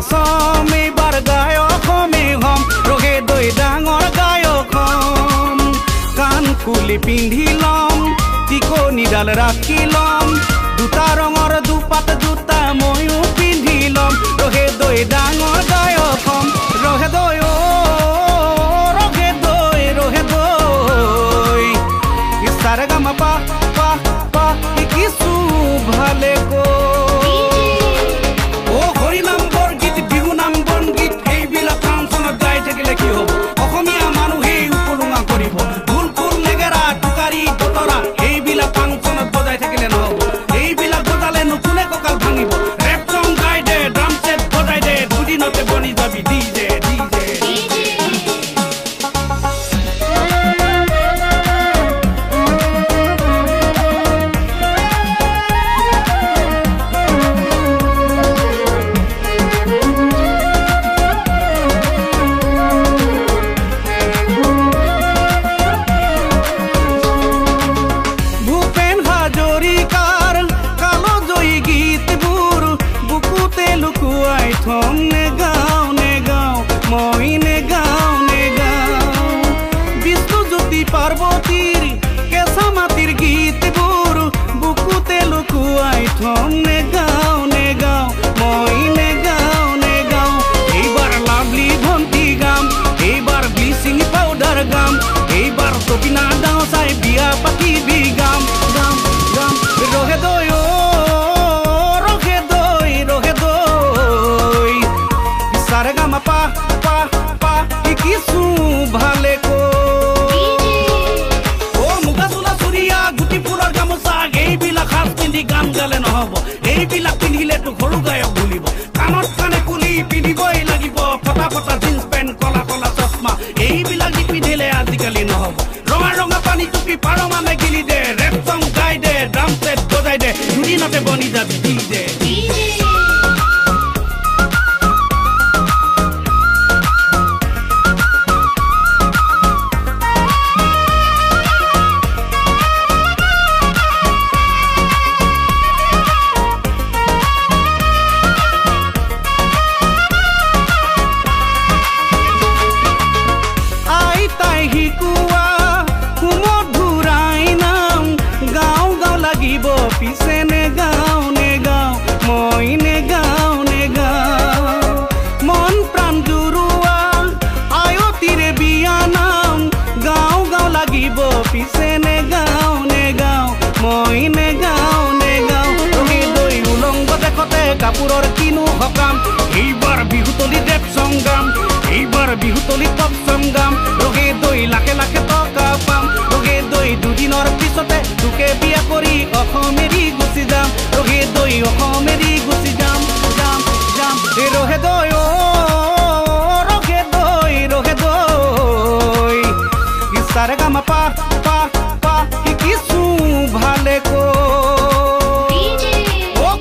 নাচম এইবাৰ গায়ক হমেই হম ৰহে দৈ ডাঙৰ গায়ক হম কাণ ফুলি পিন্ধি লম টিকনিডাল ৰাখি লম দুটা ৰঙৰ দুপাত জোতা ময়ো পিন্ধি লম ৰহে দৈ ডাঙৰ গায়ক হম ৰহে দৈ ৰহে দৈ সাৰে গামা পা পা পা শিকিছো ভালে কৈ পাৰ্বতীৰ কেঁচা মাটিৰ গীতবোৰ বুকুতে লুকুৱাই থম নে গাও মই নে গাও এইবাৰ লাভলি ভন্টি গাম এইবাৰ ব্লিচিং পাউডাৰ গাম এইবাৰ তপিনা দাও চাই বিয়া পাতিবি গাম ৰহে দৈ সাৰে গামা পা পা পা শিকিছো ভালে কৈ গান গালে নহব এইবিলাক পিন্ধিলেতো সৰু গায়ক বুলিব কাণত কাণে কুলি পিন্ধিবই লাগিব ফটা ফটা জিন্স পেণ্ট কলা কলা চশমা এইবিলাক দি পিন্ধিলে আজিকালি নহব ৰঙা ৰঙা পানী টুপি পাৰ মানে গিলি দে ৰেপ চং গাই দে ড্ৰাম ছেট বজাই দে দুদিনতে বনি যাবি ডিজে পিছে নে গাও মই নে গাও মন প্ৰাণ জুৰুৱা আয়তিৰে বিয়া নাম গাও লাগিব পিছে নে গাও মই নে গাও ৰহি দৈ উলংগ দেখতে কাপোৰৰ কিনো সকাম এইবাৰ বিহুতলি দেৱ সংগ্ৰাম এইবাৰ বিহুতলি পপ সংগ্ৰাম ৰহি দৈ লাখে লাখে টকা পাম ৰহি দৈ দুদিনৰ পিছতে তোকে বিয়া কৰি অসমেৰি গুচি যাম ৰহে দৈ অসমেৰি গুচি যাম ৰহে দৈ সাৰে গামা পা পা পা শিকিছো ভালে কৈ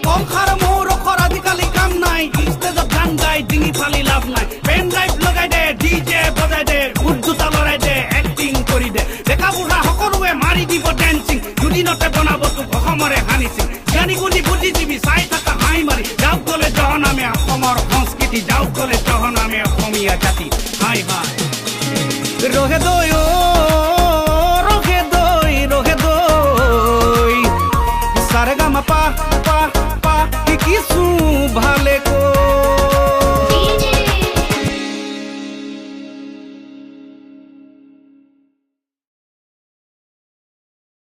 কম খাৰ মোৰ ৰখৰ আজিকালি কাম নাই ষ্টেজত গান গাই ডিঙি ফালি লাভ নাই পেন ড্ৰাইভ লগাই দে ডিজে বজাই দে উজ্জোতা লৰাই দে এক্টিং কৰি দে ডেকা বুঢ়া সকলোৱে মাৰি দিব ডেন্সিং দুদিনতে বনাব তোক অসমৰে হানিছিল জ্ঞানী গুণী বুদ্ধিজীৱী চাই থকা হাঁহি মাৰি যাওক গ'লে জহনামে অসমৰ সংস্কৃতি যাওক গ'লে জহনামে অসমীয়া জাতি হাই ৰহে দৈ সাৰে গামা পা পা পা শিকিছো ভালে কৈ